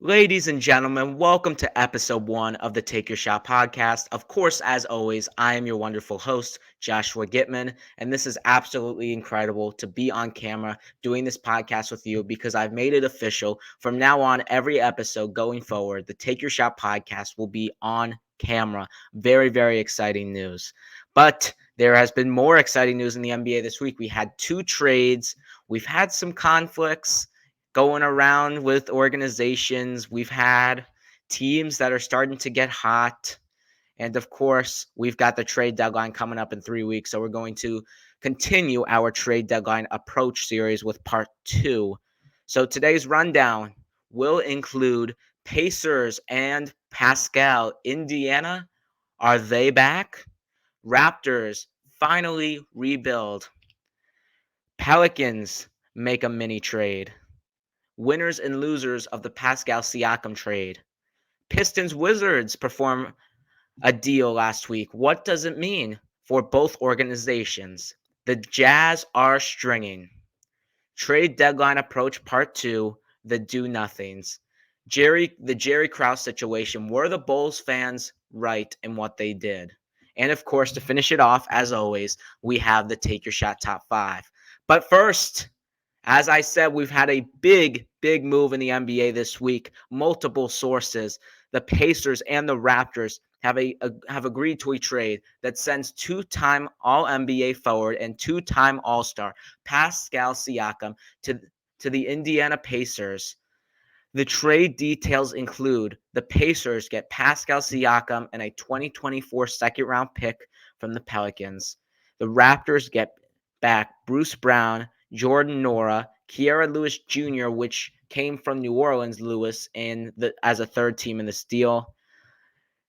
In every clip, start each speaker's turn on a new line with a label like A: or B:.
A: Ladies and gentlemen, welcome to episode one of the Take Your Shot podcast. Of course, as always, I am your wonderful host, Joshua Gitman, and this is absolutely incredible to be on camera doing this podcast with you because I've made it official. From now on, every episode going forward, the Take Your Shot podcast will be on camera. Very, very exciting news. But there has been more exciting news in the NBA this week. We had two trades, we've had some conflicts going around with organizations. We've had teams that are starting to get hot. And of course, we've got the trade deadline coming up in 3 weeks. So we're going to continue our trade deadline approach series with part two. So today's rundown will include Pacers and Pascal. Indiana, are they back? Raptors finally rebuild. Pelicans make a mini trade. Winners and losers of the Pascal Siakam trade. Pistons Wizards perform a deal last week. What does it mean for both organizations? The Jazz are stringing. Trade deadline approach part two, the do nothings. The Jerry Krause situation. Were the Bulls fans right in what they did? And of course, to finish it off, as always, we have the Take Your Shot top five. But first, as I said, we've had a big move in the NBA this week. Multiple sources. The Pacers and the Raptors have agreed to a trade that sends two-time All-NBA forward and two-time All-Star Pascal Siakam to the Indiana Pacers. The trade details include the Pacers get Pascal Siakam and a 2024 second-round pick from the Pelicans. The Raptors get back Bruce Brown, Jordan Nora, Kiera Lewis Jr., which came from New Orleans, Lewis, as a third team in this deal,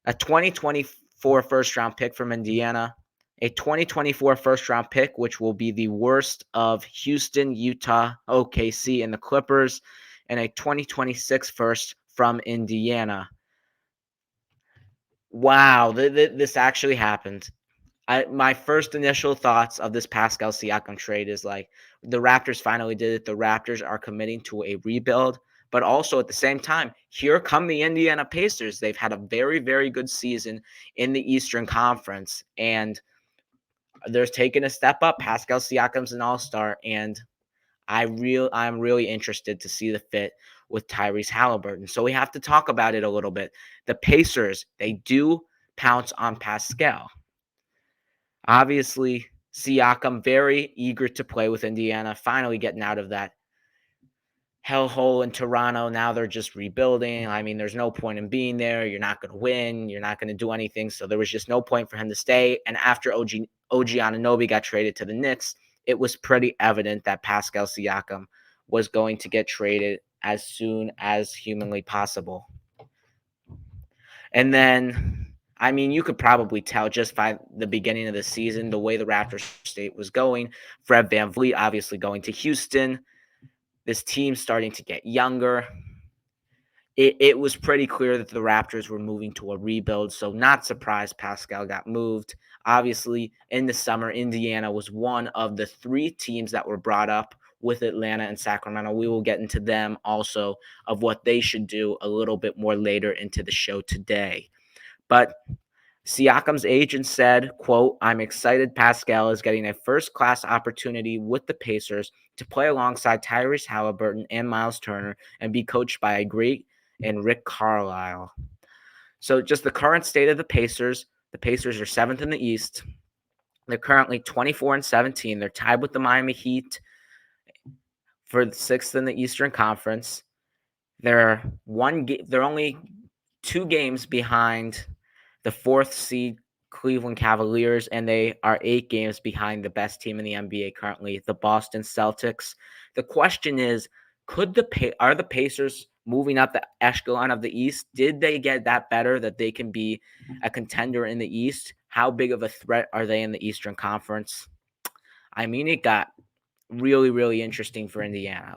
A: a 2024 first-round pick from Indiana, a 2024 first-round pick, which will be the worst of Houston, Utah, OKC, and the Clippers, and a 2026 first from Indiana. Wow, this actually happened. My first initial thoughts of this Pascal Siakam trade is like the Raptors finally did it. The Raptors are committing to a rebuild, but also at the same time, here come the Indiana Pacers. They've had a very good season in the Eastern Conference, and they're taking a step up. Pascal Siakam's an all-star, and I'm really interested to see the fit with Tyrese Halliburton. So we have to talk about it a little bit. The Pacers, they do pounce on Pascal. Obviously, Siakam very eager to play with Indiana, finally getting out of that hellhole in Toronto. Now they're just rebuilding. I mean, there's no point in being there. You're not going to win. You're not going to do anything. So there was just no point for him to stay. And after OG Anunoby got traded to the Knicks, it was pretty evident that Pascal Siakam was going to get traded as soon as humanly possible. And then, I mean, you could probably tell just by the beginning of the season, the way the Raptors state was going. Fred VanVleet obviously going to Houston. This team starting to get younger. It was pretty clear that the Raptors were moving to a rebuild, so not surprised Pascal got moved. Obviously, in the summer, Indiana was one of the three teams that were brought up with Atlanta and Sacramento. We will get into them also of what they should do a little bit more later into the show today. But Siakam's agent said, quote, "I'm excited Pascal is getting a first-class opportunity with the Pacers to play alongside Tyrese Halliburton and Miles Turner and be coached by a great and Rick Carlisle." So just the current state of the Pacers are 7th in the East. They're currently 24-17. They're tied with the Miami Heat for the 6th in the Eastern Conference. They're only 2 games behind the 4th seed Cleveland Cavaliers, and they are 8 games behind the best team in the NBA currently, the Boston Celtics. The question is, are the Pacers moving up the echelon of the East? Did they get that better that they can be a contender in the East? How big of a threat are they in the Eastern Conference? I mean, it got really interesting for Indiana.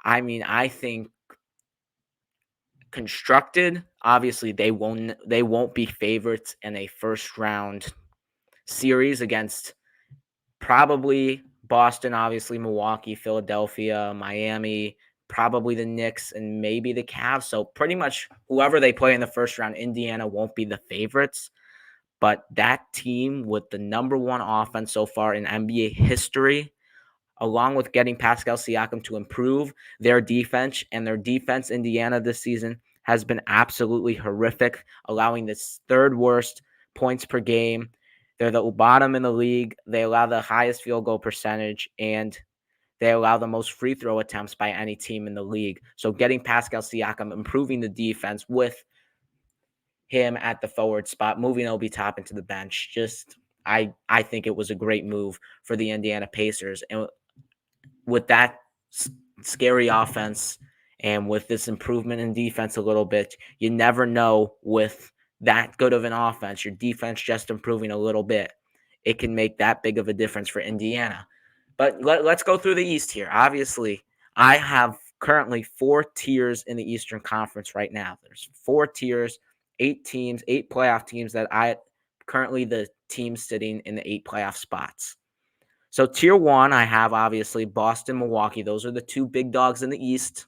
A: I think constructed, obviously they won't be favorites in a first round series against probably Boston, obviously Milwaukee, Philadelphia, Miami, probably the Knicks, and maybe the Cavs. So pretty much whoever they play in the first round, Indiana won't be the favorites. But that team with the number one offense so far in NBA history, along with getting Pascal Siakam to improve their defense, and their defense, Indiana, this season has been absolutely horrific, allowing this third worst points per game. They're the bottom in the league. They allow the highest field goal percentage, and they allow the most free throw attempts by any team in the league. So getting Pascal Siakam, improving the defense with him at the forward spot, moving Obi Toppin to the bench, just I think it was a great move for the Indiana Pacers. And with that scary offense and with this improvement in defense a little bit, you never know with that good of an offense, your defense just improving a little bit, it can make that big of a difference for Indiana. But let's go through the East here. Obviously, I have currently 4 tiers in the Eastern Conference right now. There's 4 tiers, 8 teams, 8 playoff teams that I currently the teams sitting in the 8 playoff spots. So tier one, I have obviously Boston, Milwaukee. Those are the two big dogs in the East.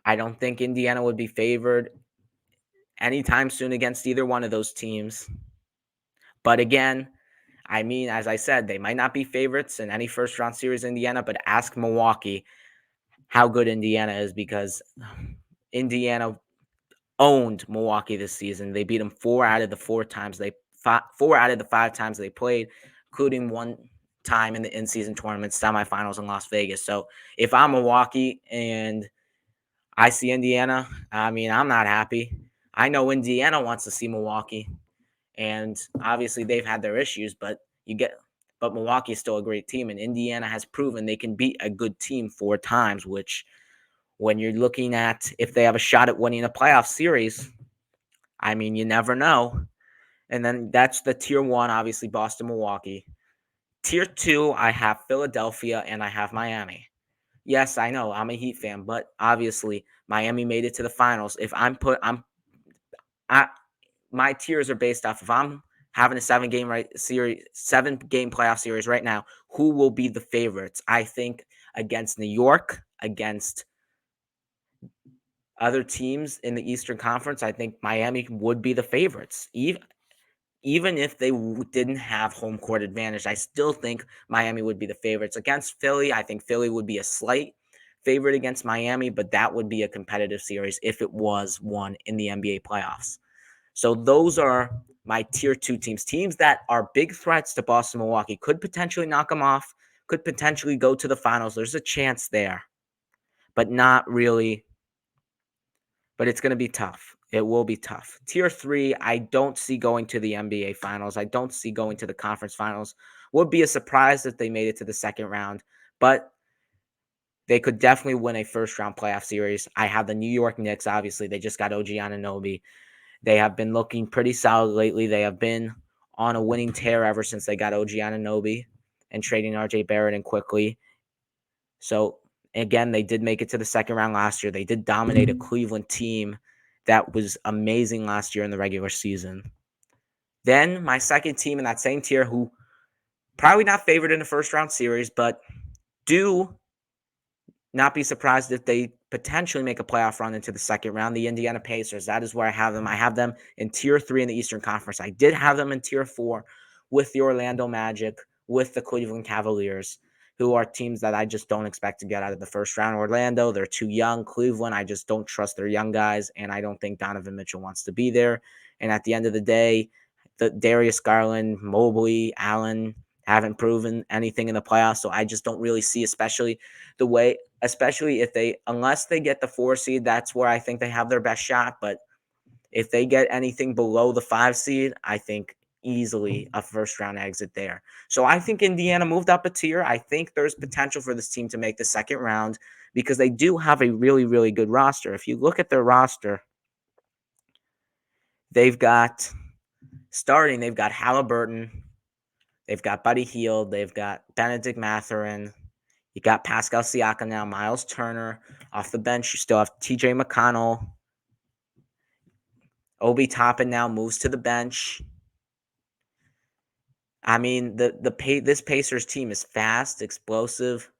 A: I don't think Indiana would be favored anytime soon against either one of those teams. But again, I mean, as I said, they might not be favorites in any first round series in Indiana, but ask Milwaukee how good Indiana is, because Indiana owned Milwaukee this season. They beat them 4 out of the 5 times they played, including one time in the in-season tournament semifinals in Las Vegas. So if I'm Milwaukee and I see Indiana, I mean, I'm not happy. I know Indiana wants to see Milwaukee, and obviously they've had their issues, but Milwaukee is still a great team, and Indiana has proven they can beat a good team 4 times, which when you're looking at if they have a shot at winning a playoff series, I mean, you never know. And then that's the tier one, obviously Boston, Milwaukee. Tier two, I have Philadelphia and I have Miami. Yes, I know I'm a Heat fan, but obviously Miami made it to the finals. If I, my tiers are based off if I'm having a 7 game playoff series right now, who will be the favorites? I think against New York, against other teams in the Eastern Conference, I think Miami would be the favorites. Even if they didn't have home court advantage, I still think Miami would be the favorites. Against Philly, I think Philly would be a slight favorite against Miami, but that would be a competitive series if it was one in the NBA playoffs. So those are my tier two teams that are big threats to Boston, Milwaukee, could potentially knock them off, could potentially go to the finals. There's a chance there, but not really. But it's going to be tough. It will be tough. Tier three, I don't see going to the NBA finals. I don't see going to the conference finals. Would be a surprise if they made it to the second round, but they could definitely win a first round playoff series. I have the New York Knicks. Obviously, they just got OG Anunoby. They have been looking pretty solid lately. They have been on a winning tear ever since they got OG Anunoby and trading RJ Barrett and quickly. So again, they did make it to the second round last year. They did dominate a Cleveland team that was amazing last year in the regular season. Then my second team in that same tier, who probably not favored in the first round series, but do not be surprised if they potentially make a playoff run into the second round, the Indiana Pacers. That is where I have them. I have them in tier three in the Eastern Conference. I did have them in tier four with the Orlando Magic, with the Cleveland Cavaliers, who are teams that I just don't expect to get out of the first round. Orlando, they're too young. Cleveland, I just don't trust their young guys, and I don't think Donovan Mitchell wants to be there. And at the end of the day, the Darius Garland, Mobley, Allen haven't proven anything in the playoffs, so I just don't really see, especially if unless they get the 4 seed, that's where I think they have their best shot. But if they get anything below the 5 seed, I think easily a first round exit there. So I think Indiana moved up a tier. I think there's potential for this team to make the second round because they do have a really, really good roster. If you look at their roster, they've got Halliburton, they've got Buddy Hield, they've got Benedict Mathurin. You got Pascal Siakam now, Miles Turner. Off the bench, you still have TJ McConnell. Obi Toppin now moves to the bench. I mean, this Pacers team is fast, explosive,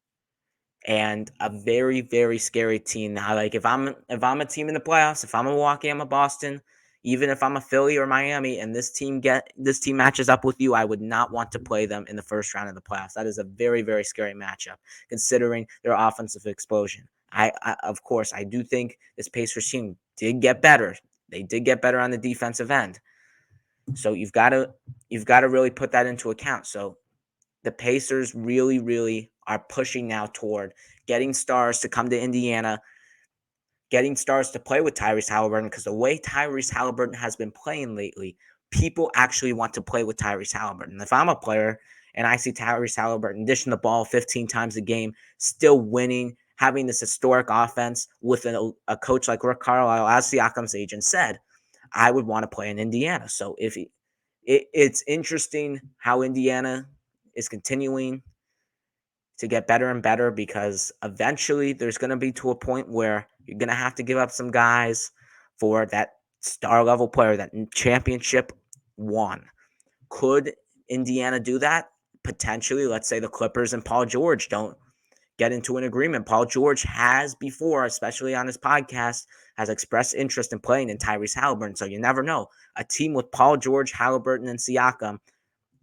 A: and a very, very scary team. Now, like if I'm a team in the playoffs, if I'm a Milwaukee, I'm a Boston, even if I'm a Philly or Miami, and this team matches up with you, I would not want to play them in the first round of the playoffs. That is a very, very scary matchup, considering their offensive explosion. Of course, I do think this Pacers team did get better. They did get better on the defensive end. So you've got to really put that into account. So the Pacers really, really are pushing now toward getting stars to come to Indiana, getting stars to play with Tyrese Halliburton, because the way Tyrese Halliburton has been playing lately, people actually want to play with Tyrese Halliburton. If I'm a player and I see Tyrese Halliburton dishing the ball 15 times a game, still winning, having this historic offense with a coach like Rick Carlisle, as Siakam's agent said, I would want to play in Indiana. So it's interesting how Indiana is continuing to get better and better, because eventually there's going to be to a point where you're going to have to give up some guys for that star level player, that championship one. Could Indiana do that? Potentially. Let's say the Clippers and Paul George don't get into an agreement. Paul George has before, especially on his podcast, has expressed interest in playing in Tyrese Halliburton. So you never know. A team with Paul George, Halliburton, and Siakam,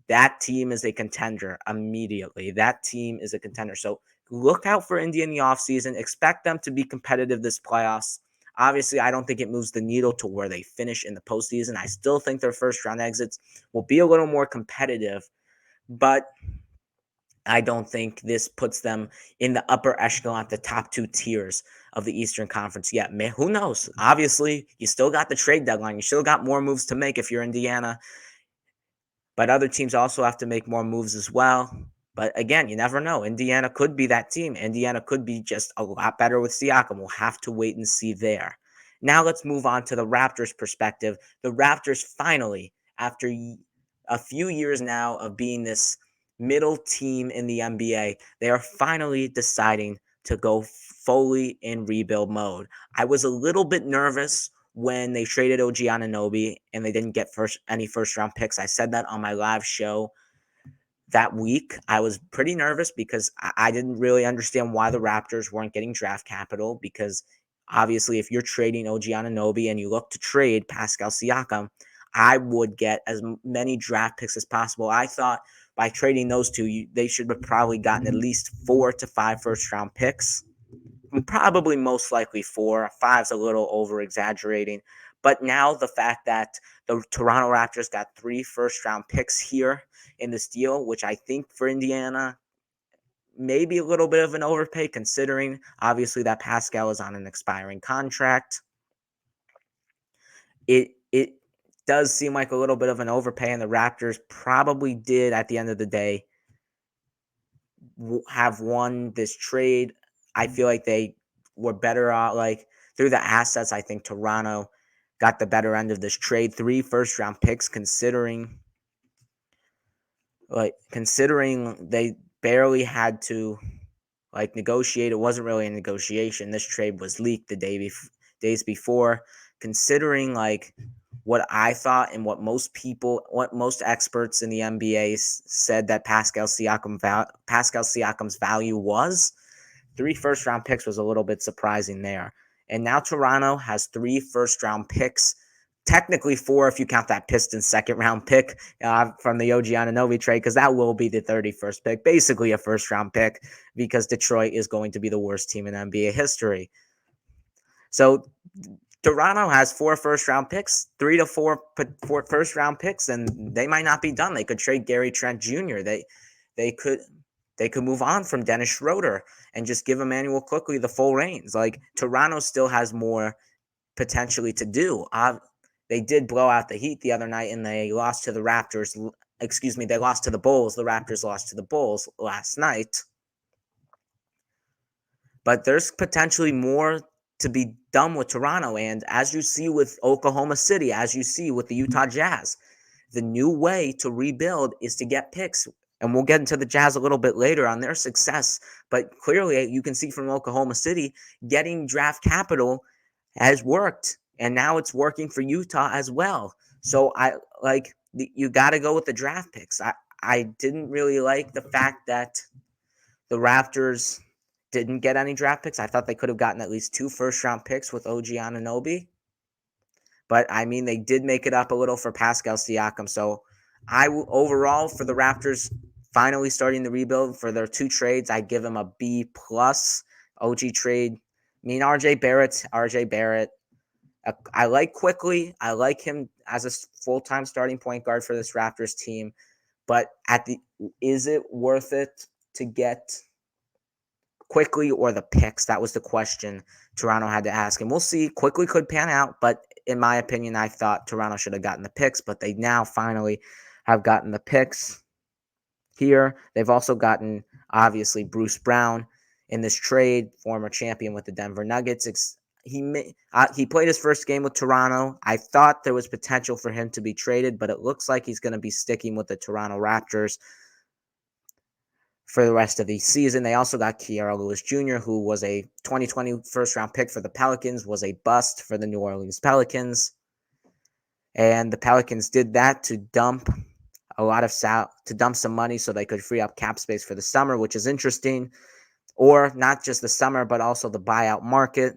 A: that team is a contender immediately. That team is a contender. So look out for Indy in the offseason. Expect them to be competitive this playoffs. Obviously, I don't think it moves the needle to where they finish in the postseason. I still think their first round exits will be a little more competitive, but I don't think this puts them in the upper echelon, the top two tiers of the Eastern Conference yet. Who knows? Obviously, you still got the trade deadline. You still got more moves to make if you're Indiana. But other teams also have to make more moves as well. But again, you never know. Indiana could be that team. Indiana could be just a lot better with Siakam. We'll have to wait and see there. Now let's move on to the Raptors' perspective. The Raptors finally, after a few years now of being this middle team in the NBA, they are finally deciding to go fully in rebuild mode. I was a little bit nervous when they traded OG Anunoby and they didn't get any first round picks. I said that on my live show that week. I was pretty nervous because I didn't really understand why the Raptors weren't getting draft capital, because obviously if you're trading OG Anunoby and you look to trade Pascal Siakam, I would get as many draft picks as possible. I thought by trading those two, they should have probably gotten at least 4 to 5 first round picks. Probably most likely 4. 5's a little over exaggerating. But now the fact that the Toronto Raptors got 3 first round picks here in this deal, which I think for Indiana, maybe a little bit of an overpay, considering obviously that Pascal is on an expiring contract. It does seem like a little bit of an overpay, and the Raptors probably did at the end of the day have won this trade. I feel like they were better out, like through the assets. I think Toronto got the better end of this trade. 3 first round picks, considering they barely had to negotiate. It wasn't really a negotiation. This trade was leaked the days before. Considering what I thought and what most experts in the NBA said that Pascal Siakam's value was, 3 first round picks was a little bit surprising there. And now Toronto has 3 first round picks. Technically 4 if you count that Pistons second round pick from the OG Anunoby trade, because that will be the 31st pick, basically a first round pick, because Detroit is going to be the worst team in NBA history. So Toronto has 4 first round picks, 3 to 4 first round picks, and they might not be done. They could trade Gary Trent Jr. They could move on from Dennis Schroeder and just give Emmanuel Quickley the full reins. Toronto still has more potentially to do. They did blow out the Heat the other night, and they lost to the Raptors. They lost to the Bulls. The Raptors lost to the Bulls last night. But there's potentially more to be done with Toronto. And as you see with Oklahoma City, as you see with the Utah Jazz, the new way to rebuild is to get picks. And we'll get into the Jazz a little bit later on their success. But clearly, you can see from Oklahoma City, getting draft capital has worked. And now it's working for Utah as well. So you got to go with the draft picks. I didn't really like the fact that the Raptors didn't get any draft picks. I thought they could have gotten at least 2 first-round picks with OG Anunoby. But, I mean, they did make it up a little for Pascal Siakam. So, overall, for the Raptors finally starting the rebuild for their 2 trades, I give them a B+. OG trade. I mean, RJ Barrett. I like Quickly. I like him as a full-time starting point guard for this Raptors team. But is it worth it to get Quickly or the picks? That was the question Toronto had to ask. And we'll see. Quickly could pan out, but in my opinion, I thought Toronto should have gotten the picks, but they now finally have gotten the picks here. They've also gotten, obviously, Bruce Brown in this trade, former champion with the Denver Nuggets. He played his first game with Toronto. I thought there was potential for him to be traded, but it looks like he's going to be sticking with the Toronto Raptors for the rest of the season. They also got Kira Lewis Jr., who was a 2020 first-round pick for the Pelicans, was a bust for the New Orleans Pelicans. And the Pelicans did that to dump some money so they could free up cap space for the summer, which is interesting. Or not just the summer, but also the buyout market.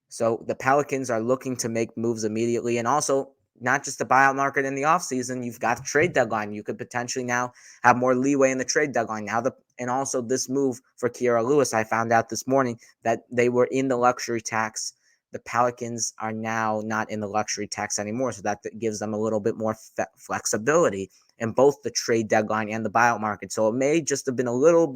A: So the Pelicans are looking to make moves immediately, and also not just the buyout market in the offseason. You've got the trade deadline. You could potentially now have more leeway in the trade deadline. And also this move for Kira Lewis, I found out this morning that they were in the luxury tax. The Pelicans are now not in the luxury tax anymore, so that gives them a little bit more flexibility in both the trade deadline and the buyout market. So it may just have been a little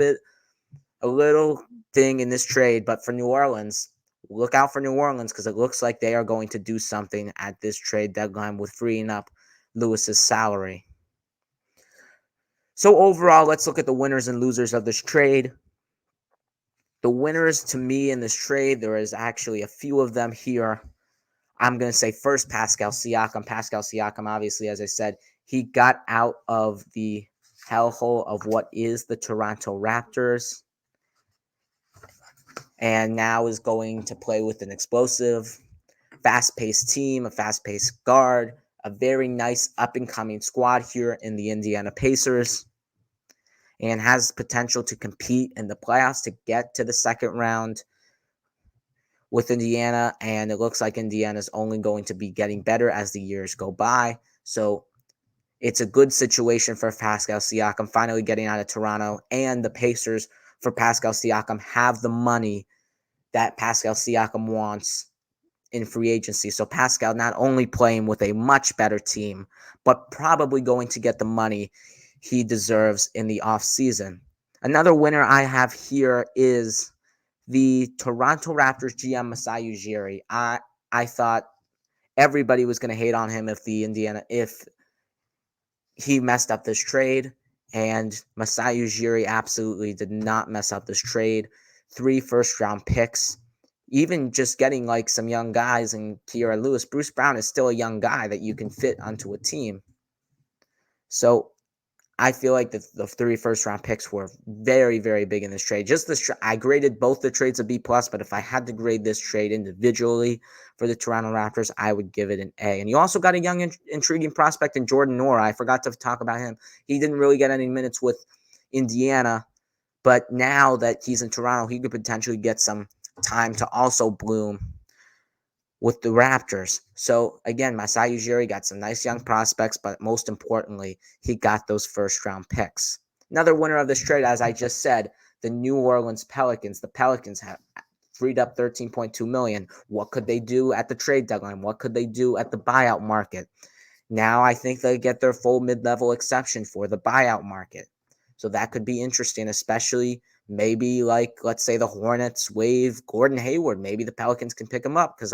A: thing in this trade, but for New Orleans, look out for New Orleans because it looks like they are going to do something at this trade deadline with freeing up Lewis's salary. So overall, let's look at the winners and losers of this trade. The winners to me in this trade, there is actually a few of them here. I'm going to say first Pascal Siakam. Pascal Siakam, obviously, as I said, he got out of the hellhole of what is the Toronto Raptors and now is going to play with an explosive, fast-paced team, a fast-paced guard, a very nice up-and-coming squad here in the Indiana Pacers, and has potential to compete in the playoffs to get to the second round with Indiana, and it looks like Indiana is only going to be getting better as the years go by. So it's a good situation for Pascal Siakam finally getting out of Toronto, and the Pacers for Pascal Siakam have the money that Pascal Siakam wants in free agency. So Pascal not only playing with a much better team, but probably going to get the money he deserves in the offseason. Another winner I have here is the Toronto Raptors GM Masai Ujiri. I thought everybody was going to hate on him if he messed up this trade, and Masai Ujiri absolutely did not mess up this trade. 3 first-round picks, even just getting like some young guys and Kira Lewis. Bruce Brown is still a young guy that you can fit onto a team. So I feel like the 3 first-round picks were very, very big in this trade. I graded both the trades a B+, but if I had to grade this trade individually for the Toronto Raptors, I would give it an A. And you also got a young, intriguing prospect in Jordan Nora. I forgot to talk about him. He didn't really get any minutes with Indiana, but now that he's in Toronto, he could potentially get some time to also bloom with the Raptors. So again, Masai Ujiri got some nice young prospects, but most importantly, he got those first-round picks. Another winner of this trade, as I just said, the New Orleans Pelicans. The Pelicans have freed up $13.2 million. What could they do at the trade deadline? What could they do at the buyout market? Now I think they get their full mid-level exception for the buyout market. So that could be interesting, especially maybe like, let's say the Hornets waive Gordon Hayward. Maybe the Pelicans can pick him up because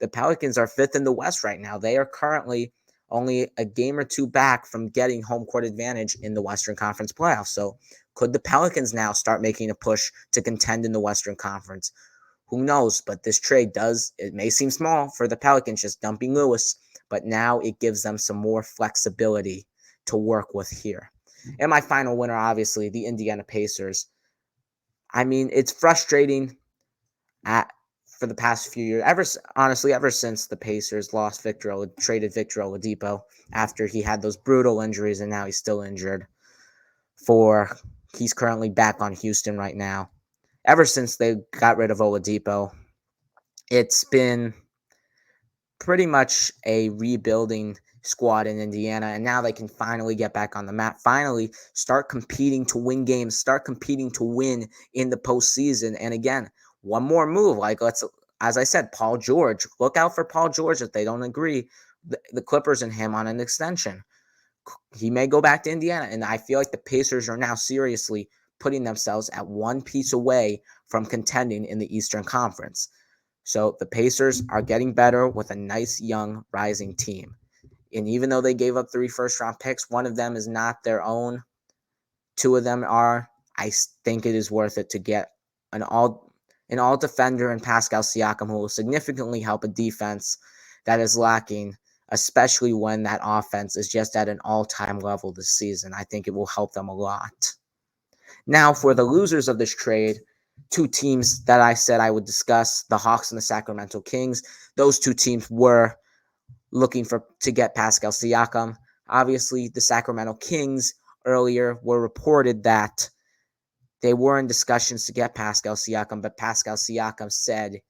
A: the Pelicans are 5th in the West right now. They are currently only a game or 2 back from getting home court advantage in the Western Conference playoffs. So could the Pelicans now start making a push to contend in the Western Conference? Who knows? But this trade it may seem small for the Pelicans just dumping Lewis, but now it gives them some more flexibility to work with here. And my final winner, obviously, the Indiana Pacers. I mean, it's frustrating for the past few years, ever since the Pacers traded Victor Oladipo after he had those brutal injuries, and now he's still injured. He's currently back on Houston right now. ever since they got rid of Oladipo, it's been pretty much a rebuilding squad in Indiana, and now they can finally get back on the map, finally start competing to win games, start competing to win in the postseason. And again, one more move, like as I said, Paul George, look out for Paul George if they don't agree, the Clippers and him on an extension. He may go back to Indiana, and I feel like the Pacers are now seriously putting themselves at one piece away from contending in the Eastern Conference. So the Pacers are getting better with a nice young rising team. And even though they gave up 3 first-round picks, one of them is not their own. 2 of them are. I think it is worth it to get an all defender in Pascal Siakam, who will significantly help a defense that is lacking, especially when that offense is just at an all-time level this season. I think it will help them a lot. Now, for the losers of this trade, 2 teams that I said I would discuss, the Hawks and the Sacramento Kings. Those 2 teams were looking to get Pascal Siakam. Obviously, the Sacramento Kings earlier were reported that they were in discussions to get Pascal Siakam, but Pascal Siakam said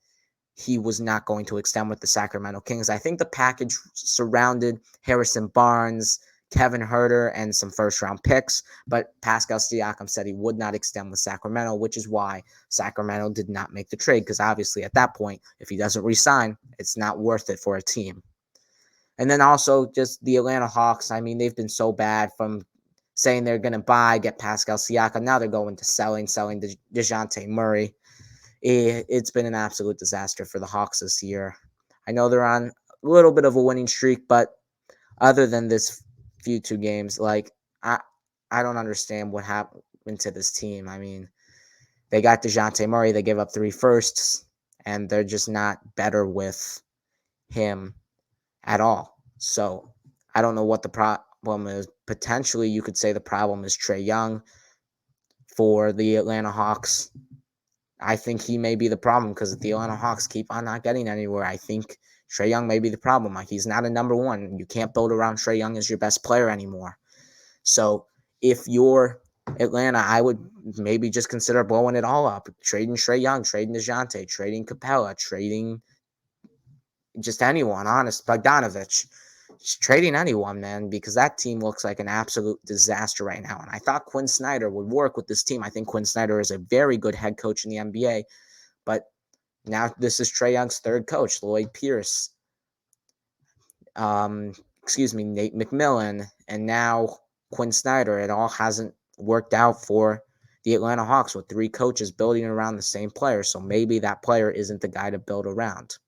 A: he was not going to extend with the Sacramento Kings. I think the package surrounded Harrison Barnes, Kevin Huerter, and some first-round picks, but Pascal Siakam said he would not extend with Sacramento, which is why Sacramento did not make the trade, because obviously at that point, if he doesn't re-sign, it's not worth it for a team. And then also just the Atlanta Hawks. I mean, they've been so bad from saying they're going to get Pascal Siakam. Now they're going to selling DeJounte Murray. It's been an absolute disaster for the Hawks this year. I know they're on a little bit of a winning streak, but other than this few 2 games, like I don't understand what happened to this team. I mean, they got DeJounte Murray. They gave up 3 firsts, and they're just not better with him at all. So I don't know what the problem is. Potentially, you could say the problem is Trae Young for the Atlanta Hawks. I think he may be the problem because the Atlanta Hawks keep on not getting anywhere. I think Trae Young may be the problem. Like, he's not a number one. You can't build around Trae Young as your best player anymore. So if you're Atlanta, I would maybe just consider blowing it all up. Trading Trae Young, trading DeJounte, trading Capella, trading just anyone, honest, Bogdanovich. Just trading anyone, man, because that team looks like an absolute disaster right now. And I thought Quinn Snyder would work with this team. I think Quinn Snyder is a very good head coach in the NBA, but now this is Trae Young's 3rd coach, Lloyd Pierce, Nate McMillan, and now Quinn Snyder. It all hasn't worked out for the Atlanta Hawks with 3 coaches building around the same player. So maybe that player isn't the guy to build around.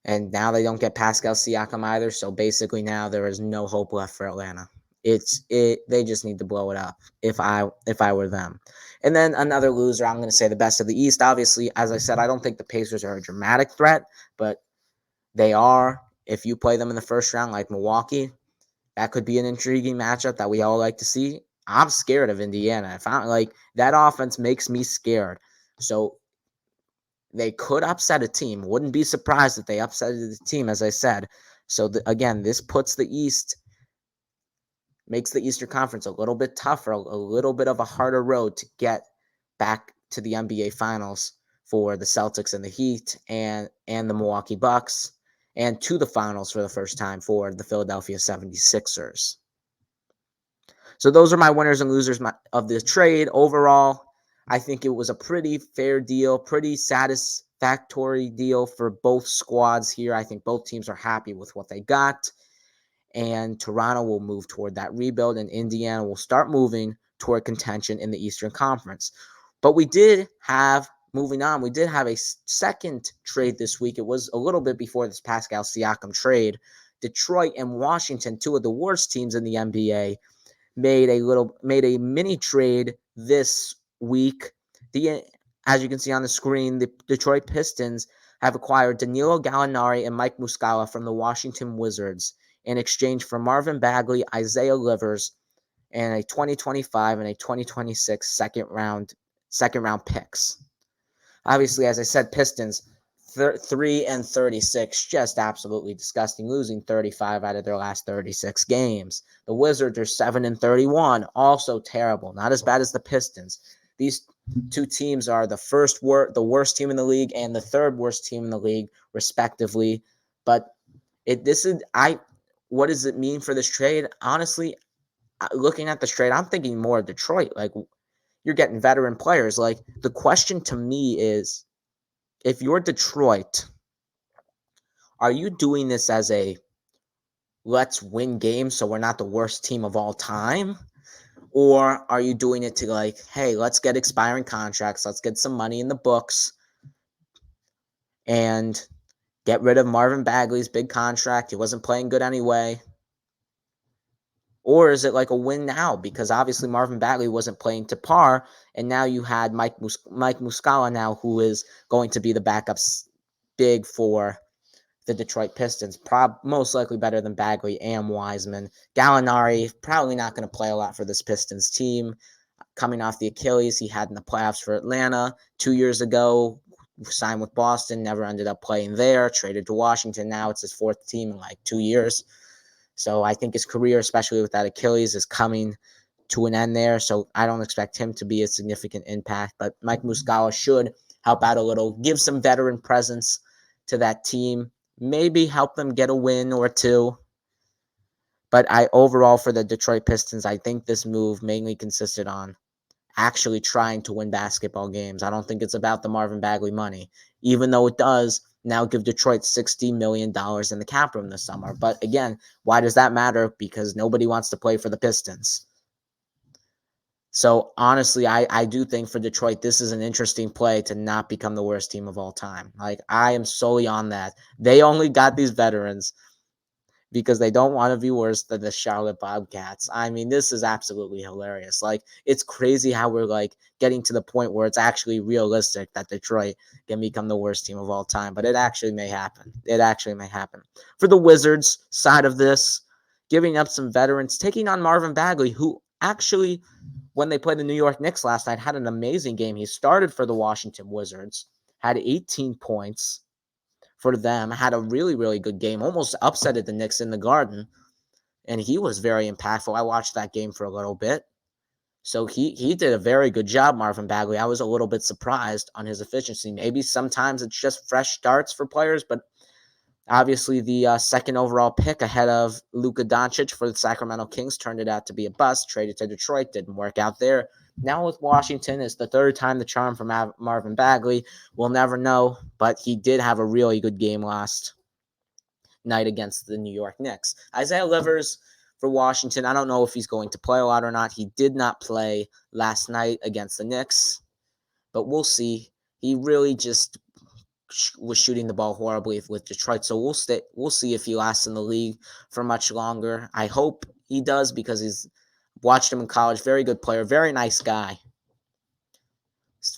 A: And now they don't get Pascal Siakam either. So basically now there is no hope left for Atlanta. They just need to blow it up if I were them. And then another loser, I'm going to say the best of the East. Obviously, as I said, I don't think the Pacers are a dramatic threat, but they are. If you play them in the first round like Milwaukee, that could be an intriguing matchup that we all like to see. I'm scared of Indiana. If I like that offense makes me scared. So they could upset a team. Wouldn't be surprised if they upset the team, as I said. So again, this puts the East, makes the Eastern Conference a little bit tougher, a little bit of a harder road to get back to the NBA Finals for the Celtics and the Heat and the Milwaukee Bucks, and to the finals for the first time for the Philadelphia 76ers. So those are my winners and losers of this trade. Overall, I think it was a pretty fair deal, pretty satisfactory deal for both squads here. I think both teams are happy with what they got. And Toronto will move toward that rebuild, and Indiana will start moving toward contention in the Eastern Conference. But we did have a second trade this week. It was a little bit before this Pascal Siakam trade. Detroit and Washington, 2 of the worst teams in the NBA, made a mini trade this week. As you can see on the screen, the Detroit Pistons have acquired Danilo Gallinari and Mike Muscala from the Washington Wizards in exchange for Marvin Bagley, Isaiah Livers, and a 2025 and a 2026 second round picks. Obviously, as I said, Pistons 3-36, just absolutely disgusting, losing 35 out of their last 36 games. The Wizards are 7-31, also terrible, not as bad as the Pistons. These two teams are the worst team in the league and the third worst team in the league, respectively. But what does it mean for this trade? Honestly, looking at this trade, I'm thinking more of Detroit. Like, you're getting veteran players. Like, the question to me is, if you're Detroit, are you doing this as a let's win games so we're not the worst team of all time? Or are you doing it to, like, hey, let's get expiring contracts, let's get some money in the books, and get rid of Marvin Bagley's big contract? He wasn't playing good anyway. Or is it like a win now? Because obviously Marvin Bagley wasn't playing to par, and now you had Mike Muscala now, who is going to be the backup big for the Detroit Pistons. Most likely better than Bagley and Wiseman. Gallinari probably not going to play a lot for this Pistons team. Coming off the Achilles he had in the playoffs for Atlanta 2 years ago, signed with Boston, never ended up playing there, traded to Washington. Now it's his fourth team in like 2 years. So I think his career, especially with that Achilles, is coming to an end there. So I don't expect him to be a significant impact. But Mike Muscala should help out a little, give some veteran presence to that team, maybe help them get a win or two. But overall for the Detroit Pistons, I think this move mainly consisted on actually trying to win basketball games. I don't think it's about the Marvin Bagley money, even though it does now give Detroit $60 million in the cap room this summer. But again, why does that matter? Because nobody wants to play for the Pistons. So honestly, I do think for Detroit, this is an interesting play to not become the worst team of all time. Like, I am solely on that. They only got these veterans because they don't want to be worse than the Charlotte Bobcats. I mean, this is absolutely hilarious. Like, it's crazy how we're like getting to the point where it's actually realistic that Detroit can become the worst team of all time, but it actually may happen. It actually may happen. For the Wizards side of this, giving up some veterans, taking on Marvin Bagley, who actually, when they played the New York Knicks last night, had an amazing game. He started for the Washington Wizards, had 18 points for them, had a really, really good game, almost upsetted the Knicks in the Garden, and he was very impactful. I watched that game for a little bit. So he did a very good job, Marvin Bagley. I was a little bit surprised on his efficiency. Maybe sometimes it's just fresh starts for players, but obviously the second overall pick ahead of Luka Doncic for the Sacramento Kings turned it out to be a bust. Traded to Detroit, didn't work out there. Now with Washington, it's the third time the charm for Marvin Bagley. We'll never know, but he did have a really good game last night against the New York Knicks. Isaiah Livers for Washington, I don't know if he's going to play a lot or not. He did not play last night against the Knicks, but we'll see. He really just was shooting the ball horribly with Detroit, so we'll see if he lasts in the league for much longer. I hope he does, because he's watched him in college. Very good player, very nice guy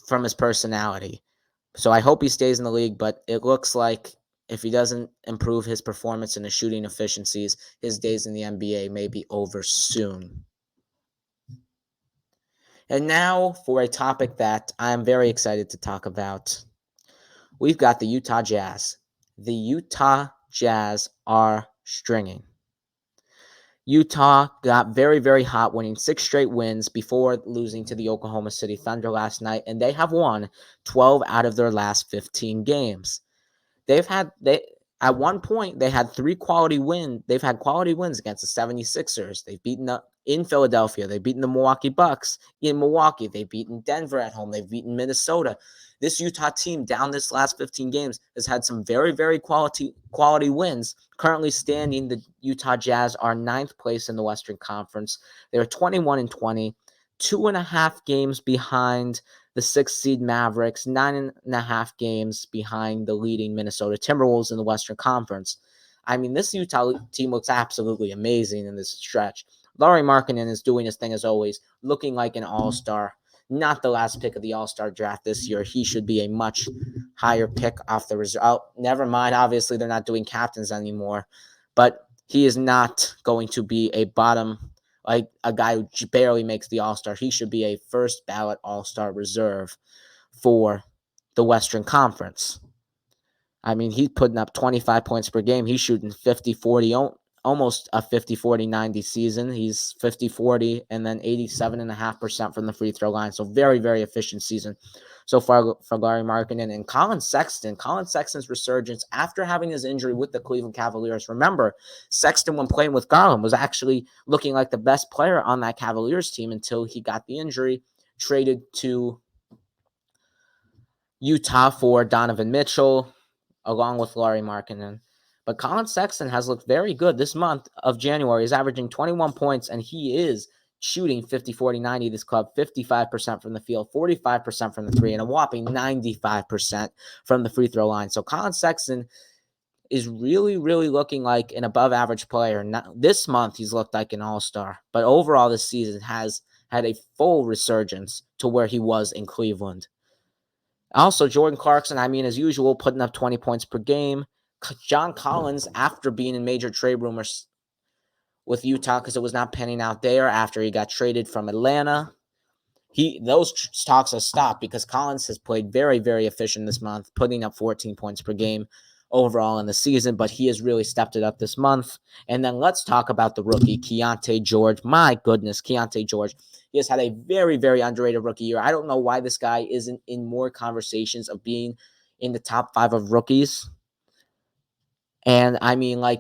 A: from his personality. So I hope he stays in the league, but it looks like if he doesn't improve his performance and his shooting efficiencies, his days in the NBA may be over soon. And now for a topic that I'm very excited to talk about. We've got the Utah Jazz. The Utah Jazz are stringing. Utah got very, very hot, winning 6 straight wins before losing to the Oklahoma City Thunder last night, and they have won 12 out of their last 15 games. They at one point they had They've had quality wins against the 76ers. They've beaten in Philadelphia. They've beaten the Milwaukee Bucks in Milwaukee. They've beaten Denver at home. They've beaten Minnesota. This Utah team down this last 15 games has had some very, very quality wins. Currently standing, the Utah Jazz are 9th place in the Western Conference. They're 21-20, 2.5 games behind the 6th seed Mavericks, 9.5 games behind the leading Minnesota Timberwolves in the Western Conference. I mean, this Utah team looks absolutely amazing in this stretch. Lauri Markkanen is doing his thing as always, looking like an all-star. Not the last pick of the all-star draft this year. He should be a much higher pick off the reserve. Oh, never mind. Obviously, they're not doing captains anymore. But he is not going to be a bottom, like a guy who barely makes the all-star. He should be a first ballot all-star reserve for the Western Conference. I mean, he's putting up 25 points per game. He's shooting 50, 40 almost a 50-40-90 season. He's 50-40 and then 87.5% from the free throw line. So very, very efficient season so far for Larry Markkinen. And Colin Sexton's resurgence after having his injury with the Cleveland Cavaliers. Remember, Sexton, when playing with Garland, was actually looking like the best player on that Cavaliers team until he got the injury, traded to Utah for Donovan Mitchell, along with Larry Markkinen. But Colin Sexton has looked very good this month of January. He's averaging 21 points, and he is shooting 50-40-90 this club, 55% from the field, 45% from the three, and a whopping 95% from the free throw line. So Colin Sexton is really, really looking like an above-average player. Now, this month, he's looked like an all-star. But overall, this season has had a full resurgence to where he was in Cleveland. Also, Jordan Clarkson, as usual, putting up 20 points per game. John Collins, after being in major trade rumors with Utah because it was not panning out there after he got traded from Atlanta, those talks have stopped because Collins has played very, very efficient this month, putting up 14 points per game overall in the season, but he has really stepped it up this month. And then let's talk about the rookie, Keyonte George. My goodness, Keyonte George. He has had a very, very underrated rookie year. I don't know why this guy isn't in more conversations of being in the top 5 of rookies. And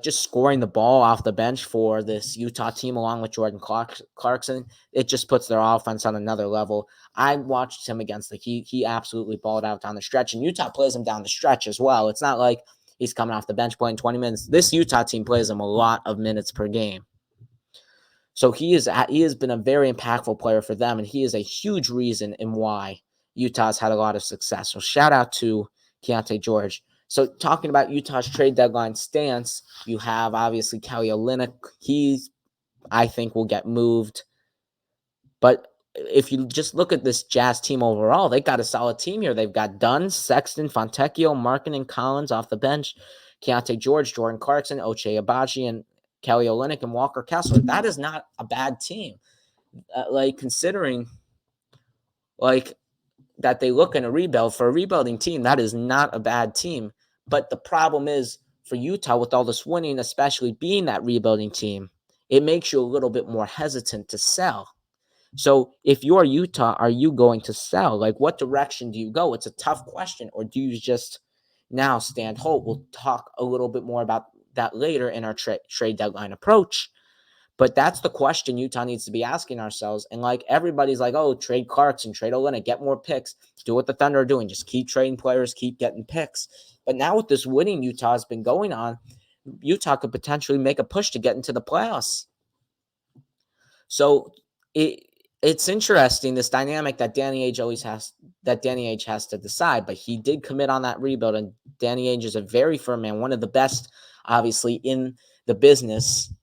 A: just scoring the ball off the bench for this Utah team along with Jordan Clarkson, it just puts their offense on another level. I watched him against the Heat. He absolutely balled out down the stretch, and Utah plays him down the stretch as well. It's not like he's coming off the bench playing 20 minutes. This Utah team plays him a lot of minutes per game. So he has been a very impactful player for them, and he is a huge reason in why Utah's had a lot of success. So shout out to Keyonte George. So talking about Utah's trade deadline stance, you have obviously Kelly Olynyk. I think, will get moved. But if you just look at this Jazz team overall, they got a solid team here. They've got Dunn, Sexton, Fontecchio, Markkinen, Collins off the bench, Keyonte George, Jordan Clarkson, Ochai Agbaji, and Kelly Olynyk and Walker Kessler. That is not a bad team. Considering that they look in a rebuild, for a rebuilding team, that is not a bad team. But the problem is for Utah with all this winning, especially being that rebuilding team, it makes you a little bit more hesitant to sell. So if you're Utah, are you going to sell? What direction do you go? It's a tough question. Or do you just now stand hold? We'll talk a little bit more about that later in our trade deadline approach. But that's the question Utah needs to be asking ourselves. And everybody's like, oh, trade Clarkson, trade Olynyk, get more picks, do what the Thunder are doing. Just keep trading players, keep getting picks. But now with this winning Utah has been going on, Utah could potentially make a push to get into the playoffs. So it's interesting, this dynamic that Danny Ainge has to decide. But he did commit on that rebuild, and Danny Ainge is a very firm man, one of the best, obviously, in the business.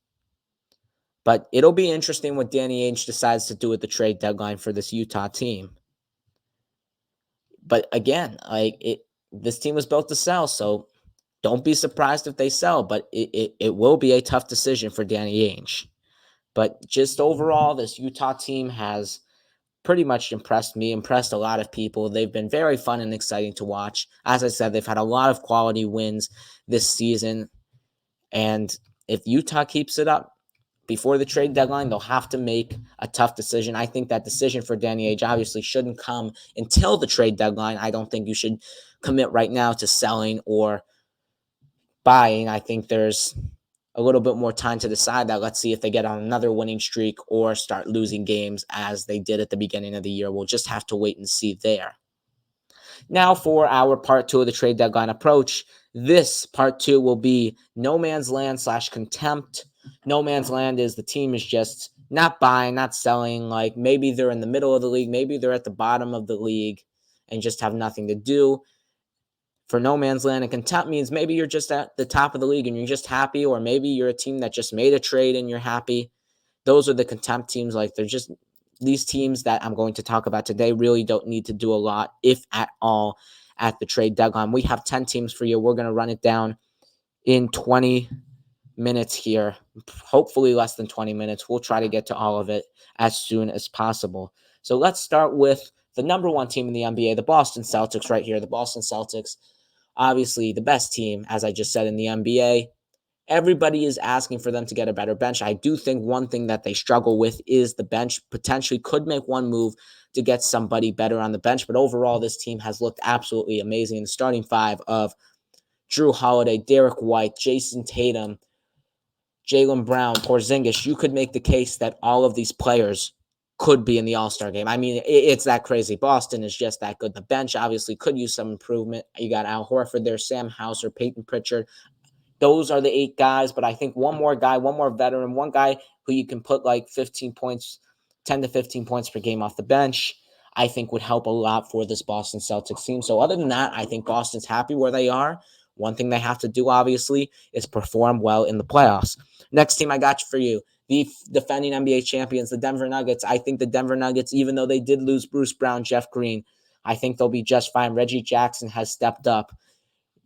A: But it'll be interesting what Danny Ainge decides to do at the trade deadline for this Utah team. But again, this team was built to sell, so don't be surprised if they sell. But it will be a tough decision for Danny Ainge. But just overall, this Utah team has pretty much impressed me, impressed a lot of people. They've been very fun and exciting to watch. As I said, they've had a lot of quality wins this season. And if Utah keeps it up before the trade deadline, they'll have to make a tough decision. I think that decision for Danny Ainge obviously shouldn't come until the trade deadline. I don't think you should commit right now to selling or buying. I think there's a little bit more time to decide that. Let's see if they get on another winning streak or start losing games as they did at the beginning of the year. We'll just have to wait and see there. Now for our part 2 of the trade deadline approach. This part 2 will be no man's land / contempt. No man's land is the team is just not buying, not selling. Maybe they're in the middle of the league. Maybe they're at the bottom of the league and just have nothing to do. For no man's land, and contempt means maybe you're just at the top of the league and you're just happy, or maybe you're a team that just made a trade and you're happy. Those are the contempt teams. They're just these teams that I'm going to talk about today really don't need to do a lot, if at all, at the trade deadline. We have 10 teams for you. We're going to run it down in 20 minutes here, hopefully less than 20 minutes. We'll try to get to all of it as soon as possible. So let's start with the number 1 team in the NBA, the Boston Celtics right here. The Boston Celtics, obviously the best team, as I just said, in the NBA. everybody is asking for them to get a better bench. I do think one thing that they struggle with is the bench. Potentially could make one move to get somebody better on the bench, but overall, this team has looked absolutely amazing in the starting five of Drew Holiday, Derek White, Jason Tatum, Jaylen Brown, Porzingis. You could make the case that all of these players could be in the All-Star game. I mean, it's that crazy. Boston is just that good. The bench obviously could use some improvement. You got Al Horford there, Sam Hauser, Peyton Pritchard. Those are the 8 guys, but I think one more guy, one more veteran, one guy who you can put like 15 points, 10 to 15 points per game off the bench, I think would help a lot for this Boston Celtics team. So other than that, I think Boston's happy where they are. One thing they have to do, obviously, is perform well in the playoffs. Next team I got for you, the defending NBA champions, the Denver Nuggets. I think the Denver Nuggets, even though they did lose Bruce Brown, Jeff Green, I think they'll be just fine. Reggie Jackson has stepped up.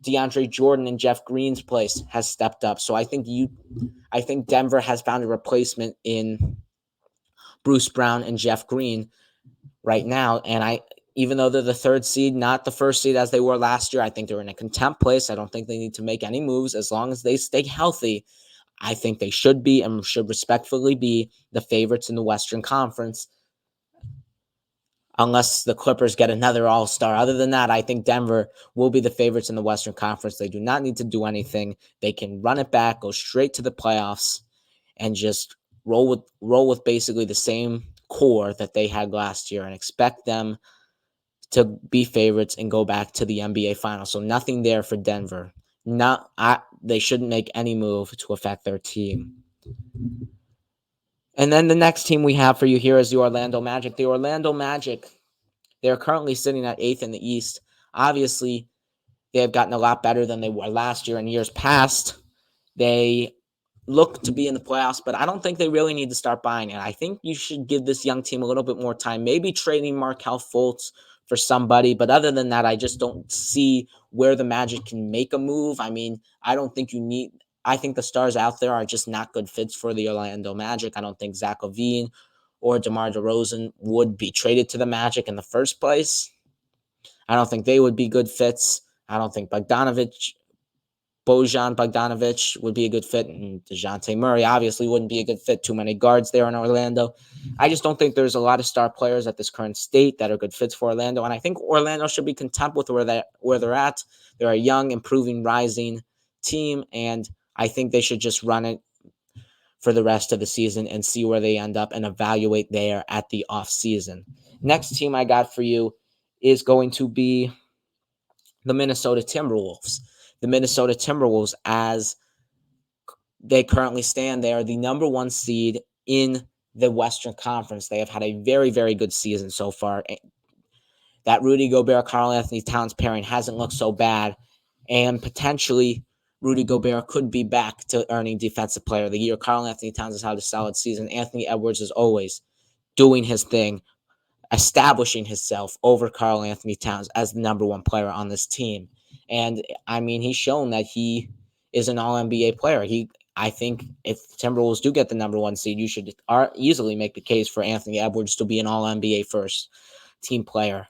A: DeAndre Jordan in Jeff Green's place has stepped up. So I think Denver has found a replacement in Bruce Brown and Jeff Green right now. And even though they're the 3rd seed, not the 1st seed as they were last year, I think they're in a contempt place. I don't think they need to make any moves as long as they stay healthy. I think they should be and should respectfully be the favorites in the Western Conference, unless the Clippers get another all-star. Other than that, I think Denver will be the favorites in the Western Conference. They do not need to do anything. They can run it back, go straight to the playoffs, and just roll with basically the same core that they had last year and expect them to be favorites and go back to the NBA Finals. So nothing there for Denver. They shouldn't make any move to affect their team. And then the next team we have for you here is the Orlando Magic. The Orlando Magic, they're currently sitting at 8th in the East. Obviously, they have gotten a lot better than they were last year and years past. They look to be in the playoffs, but I don't think they really need to start buying it. I think you should give this young team a little bit more time, maybe trading Markelle Fultz for somebody. But other than that, I just don't see where the Magic can make a move. I mean, I think the stars out there are just not good fits for the Orlando Magic. I don't think Zach LaVine or DeMar DeRozan would be traded to the Magic in the first place. I don't think they would be good fits. I don't think Bojan Bogdanovic would be a good fit, and DeJounte Murray obviously wouldn't be a good fit. Too many guards there in Orlando. I just don't think there's a lot of star players at this current state that are good fits for Orlando, and I think Orlando should be content with where they're at. They're a young, improving, rising team, and I think they should just run it for the rest of the season and see where they end up and evaluate there at the offseason. Next team I got for you is going to be the Minnesota Timberwolves. The Minnesota Timberwolves, as they currently stand, they are the number 1 seed in the Western Conference. They have had a very, very good season so far. That Rudy Gobert, Karl-Anthony Towns pairing hasn't looked so bad, and potentially Rudy Gobert could be back to earning Defensive Player of the Year. Karl-Anthony Towns has had a solid season. Anthony Edwards is always doing his thing, establishing himself over Karl-Anthony Towns as the number 1 player on this team. And I mean, he's shown that he is an all-NBA player. I think if Timberwolves do get the number 1 seed, you should easily make the case for Anthony Edwards to be an all-NBA first team player.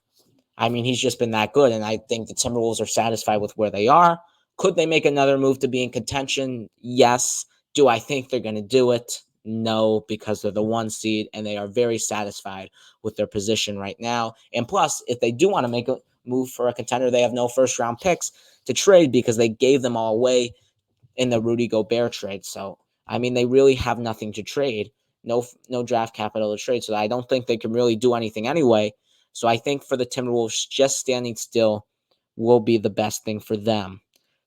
A: I mean, he's just been that good, and I think the Timberwolves are satisfied with where they are. Could they make another move to be in contention? Yes. Do I think they're going to do it? No, because they're the 1 seed, and they are very satisfied with their position right now. And plus, if they do want to make a move for a contender, they have no first-round picks to trade because they gave them all away in the Rudy Gobert trade. So, I mean, they really have nothing to trade. No draft capital to trade. So I don't think they can really do anything anyway. So I think for the Timberwolves, just standing still will be the best thing for them.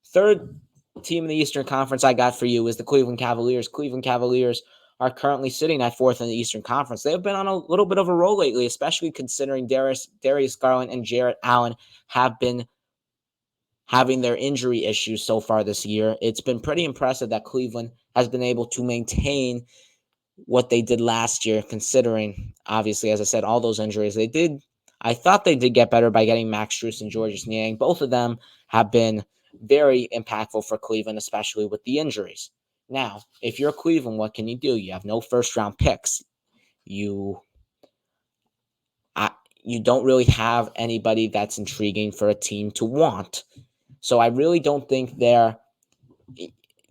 A: Third team in the Eastern Conference I got for you is the Cleveland Cavaliers. Cleveland Cavaliers are currently sitting at 4th in the Eastern Conference. They have been on a little bit of a roll lately, especially considering Darius Garland and Jarrett Allen have been having their injury issues so far this year. It's been pretty impressive that Cleveland has been able to maintain what they did last year, considering, obviously, as I said, all those injuries. I thought they did get better by getting Max Strus and Georges Niang. Both of them have been very impactful for Cleveland, especially with the injuries. Now, if you're Cleveland, what can you do? You have no first-round picks. You don't really have anybody that's intriguing for a team to want. So I really don't think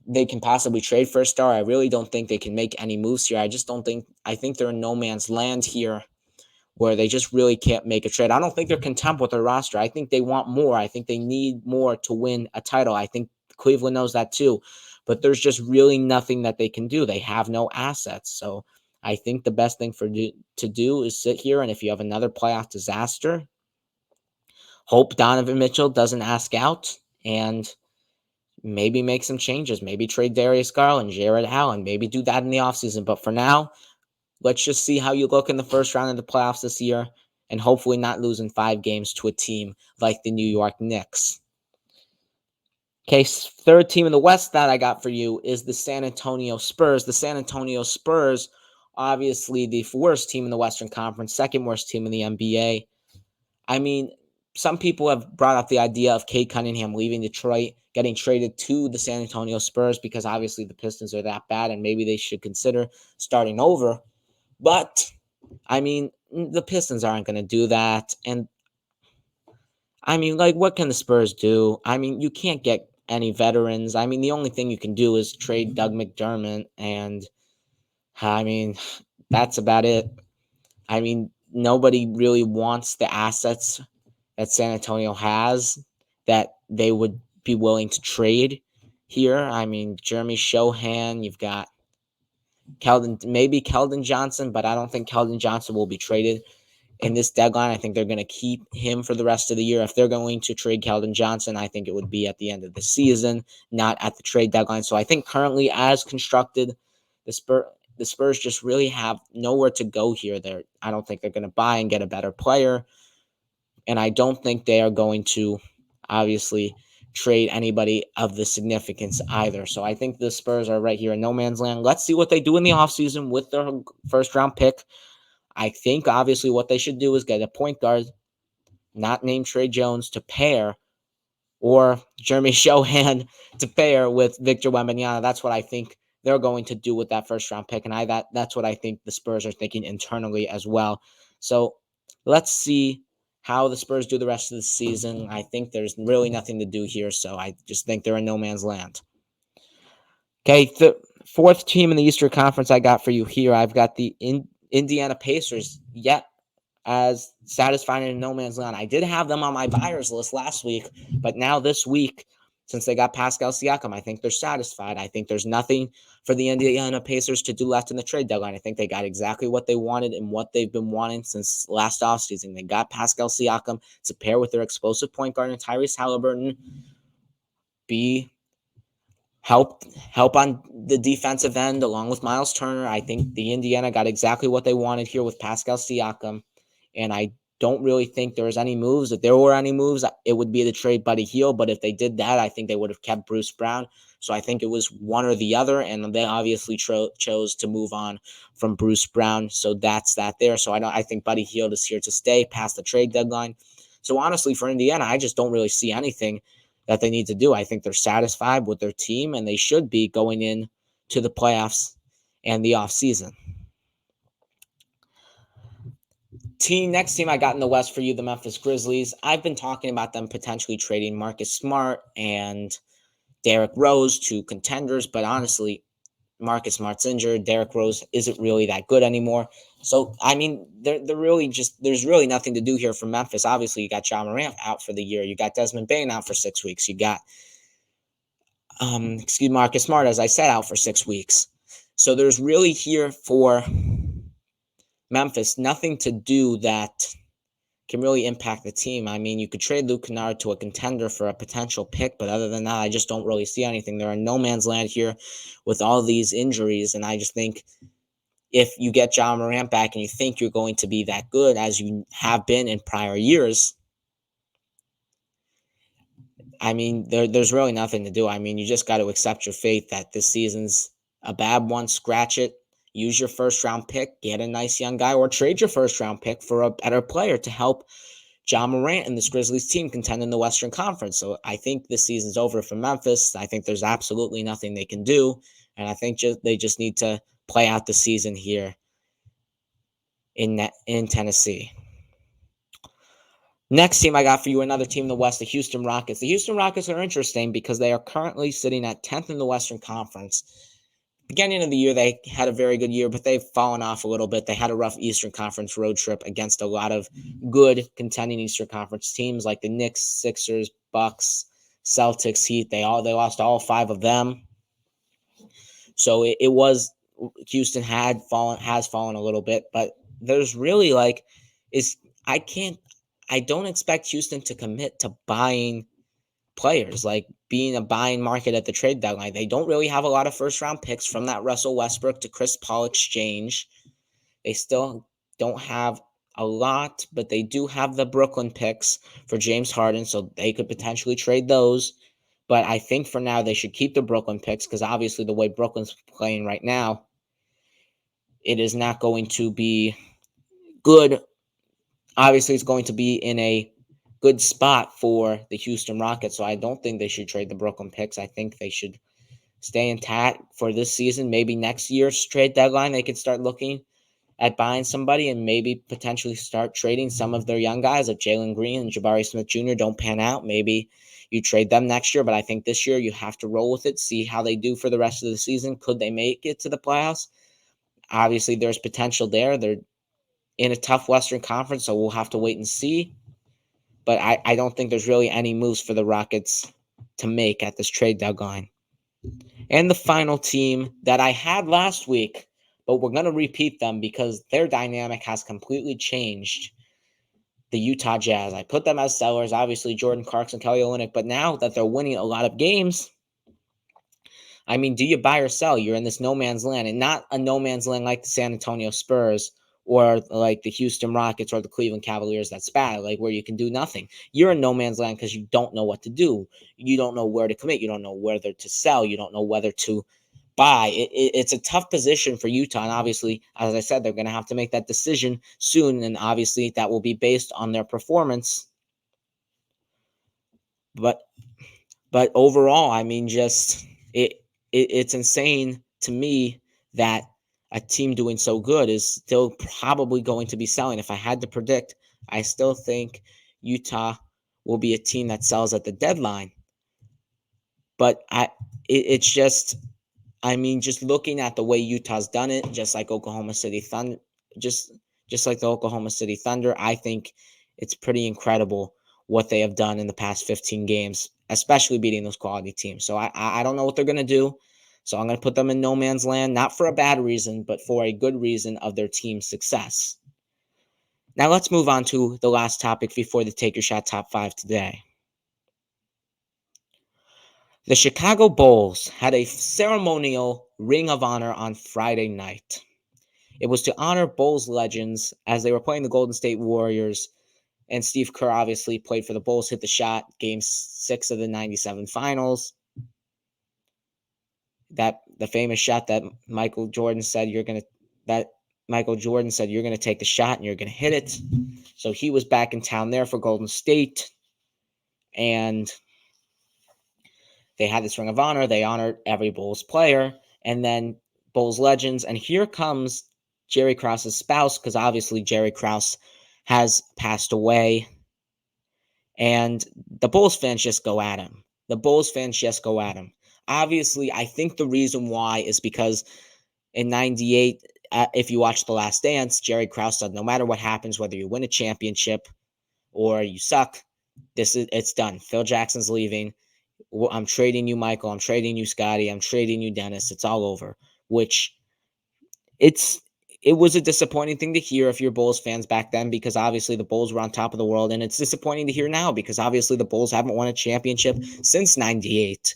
A: they can possibly trade for a star. I really don't think they can make any moves here. I think they're in no man's land here where they just really can't make a trade. I don't think they're content with their roster. I think they want more. I think they need more to win a title. I think Cleveland knows that too. But there's just really nothing that they can do. They have no assets. So I think the best thing to do is sit here, and if you have another playoff disaster, hope Donovan Mitchell doesn't ask out, and maybe make some changes. Maybe trade Darius Garland, Jared Allen. Maybe do that in the offseason. But for now, let's just see how you look in the first round of the playoffs this year, and hopefully not losing 5 games to a team like the New York Knicks. Okay, third team in the West that I got for you is the San Antonio Spurs. The San Antonio Spurs, obviously the worst team in the Western Conference, second worst team in the NBA. I mean, some people have brought up the idea of Cade Cunningham leaving Detroit, getting traded to the San Antonio Spurs because obviously the Pistons are that bad and maybe they should consider starting over. But, I mean, the Pistons aren't going to do that. And, I mean, like, what can the Spurs do? I mean, you can't get any veterans. I mean, the only thing you can do is trade Doug McDermott. And, I mean, that's about it. I mean, nobody really wants the assets that San Antonio has that they would be willing to trade here. I mean, Jeremy Shohan, you've got maybe Keldon Johnson, but I don't think Keldon Johnson will be traded in this deadline. I think they're going to keep him for the rest of the year. If they're going to trade Keldon Johnson, I think it would be at the end of the season, not at the trade deadline. So I think currently, as constructed, the Spurs just really have nowhere to go here. I don't think they're going to buy and get a better player, and I don't think they are going to obviously trade anybody of the significance either. So I think the Spurs are right here in no man's land. Let's see what they do in the offseason with their first round pick. I think obviously what they should do is get a point guard, not named Trey Jones, to pair, or Jeremy Shohan to pair with Victor Wembanyama. That's what I think they're going to do with that first round pick. And that's what I think the Spurs are thinking internally as well. So let's see how the Spurs do the rest of the season. I think there's really nothing to do here. So I just think they're in no man's land. Okay, the fourth team in the Eastern Conference I got for you here. I've got the Indiana Pacers, yet as satisfying in no man's land. I did have them on my buyers list last week, but now this week, since they got Pascal Siakam, I think they're satisfied. I think there's nothing for the Indiana Pacers to do left in the trade deadline. I think they got exactly what they wanted and what they've been wanting since last offseason. They got Pascal Siakam to pair with their explosive point guard and Tyrese Halliburton, help on the defensive end along with Miles Turner. I think the Indiana got exactly what they wanted here with Pascal Siakam, and I don't really think there was any moves. If there were any moves, it would be to trade Buddy Hield, but if they did that, I think they would have kept Bruce Brown. So I think it was one or the other, and they obviously chose to move on from Bruce Brown. So that's that there. So I think Buddy Hield is here to stay past the trade deadline. So honestly, for Indiana, I just don't really see anything that they need to do. I think they're satisfied with their team, and they should be going in to the playoffs and the offseason. Next team I got in the West for you, the Memphis Grizzlies. I've been talking about them potentially trading Marcus Smart and Derrick Rose to contenders, but honestly, Marcus Smart's injured. Derrick Rose isn't really that good anymore. So, I mean, there's really nothing to do here for Memphis. Obviously, you got Ja Morant out for the year. You got Desmond Bane out for 6 weeks. You got, Marcus Smart, as I said, out for 6 weeks. So there's really here for Memphis nothing to do that can really impact the team. I mean, you could trade Luke Kennard to a contender for a potential pick, but other than that, I just don't really see anything. They're in no man's land here with all these injuries, and I just think if you get Ja Morant back and you think you're going to be that good as you have been in prior years, I mean, there's really nothing to do. I mean, you just got to accept your fate that this season's a bad one, scratch it, use your first-round pick, get a nice young guy, or trade your first-round pick for a better player to help Ja Morant and this Grizzlies team contend in the Western Conference. So I think this season's over for Memphis. I think there's absolutely nothing they can do, and I think they just need to play out the season here in Tennessee. Next team I got for you, another team in the West, the Houston Rockets. The Houston Rockets are interesting because they are currently sitting at 10th in the Western Conference. Beginning of the year, they had a very good year, but they've fallen off a little bit. They had a rough Eastern Conference road trip against a lot of good contending Eastern Conference teams like the Knicks, Sixers, Bucks, Celtics, Heat. They lost all 5 of them. So it was Houston has fallen a little bit, but there's really I don't expect Houston to commit to buying players, like being a buying market at the trade deadline. They don't really have a lot of first round picks from that Russell Westbrook to Chris Paul exchange. They still don't have a lot, but they do have the Brooklyn picks for James Harden, so they could potentially trade those. But I think for now they should keep the Brooklyn picks because obviously the way Brooklyn's playing right now, it is not going to be good. Obviously, it's going to be in a good spot for the Houston Rockets, so I don't think they should trade the Brooklyn picks. I think they should stay intact for this season. Maybe next year's trade deadline, they could start looking at buying somebody and maybe potentially start trading some of their young guys. If Jalen Green and Jabari Smith Jr. don't pan out, maybe you trade them next year. But I think this year you have to roll with it, see how they do for the rest of the season. Could they make it to the playoffs? Obviously, there's potential there. They're in a tough Western Conference, so we'll have to wait and see. But I don't think there's really any moves for the Rockets to make at this trade deadline. And the final team that I had last week, but we're going to repeat them because their dynamic has completely changed. The Utah Jazz. I put them as sellers, obviously Jordan Clarkson, Kelly Olynyk, but now that they're winning a lot of games, I mean, do you buy or sell? You're in this no man's land, and not a no man's land like the San Antonio Spurs or like the Houston Rockets or the Cleveland Cavaliers that's bad, like where you can do nothing. You're in no man's land because you don't know what to do. You don't know where to commit. You don't know whether to sell. You don't know whether to buy. It's a tough position for Utah, and obviously, as I said, they're going to have to make that decision soon, and obviously that will be based on their performance. But overall, I mean, just it's insane to me that a team doing so good is still probably going to be selling. If I had to predict, I still think Utah will be a team that sells at the deadline. But it's just, I mean, just looking at the way Utah's done it, just like Oklahoma City Thunder, just like the Oklahoma City Thunder, I think it's pretty incredible what they have done in the past 15 games, especially beating those quality teams. So I don't know what they're going to do. So I'm going to put them in no man's land, not for a bad reason, but for a good reason of their team's success. Now let's move on to the last topic before the Take Your Shot Top 5 today. The Chicago Bulls had a ceremonial Ring of Honor on Friday night. It was to honor Bulls legends as they were playing the Golden State Warriors, and Steve Kerr obviously played for the Bulls, hit the shot, Game 6 of the 97 Finals. That the famous shot that Michael Jordan said you're gonna take the shot and you're gonna hit it. So he was back in town there for Golden State, and they had this Ring of Honor. They honored every Bulls player, and then Bulls legends. And here comes Jerry Krause's spouse, because obviously Jerry Krause has passed away. And the Bulls fans just go at him. Obviously, I think the reason why is because in 98, if you watch The Last Dance, Jerry Krause said, no matter what happens, whether you win a championship or you suck, it's done. Phil Jackson's leaving. I'm trading you, Michael. I'm trading you, Scotty. I'm trading you, Dennis. It's all over. Which it was a disappointing thing to hear if you're Bulls fans back then, because obviously the Bulls were on top of the world, and it's disappointing to hear now because obviously the Bulls haven't won a championship since 98.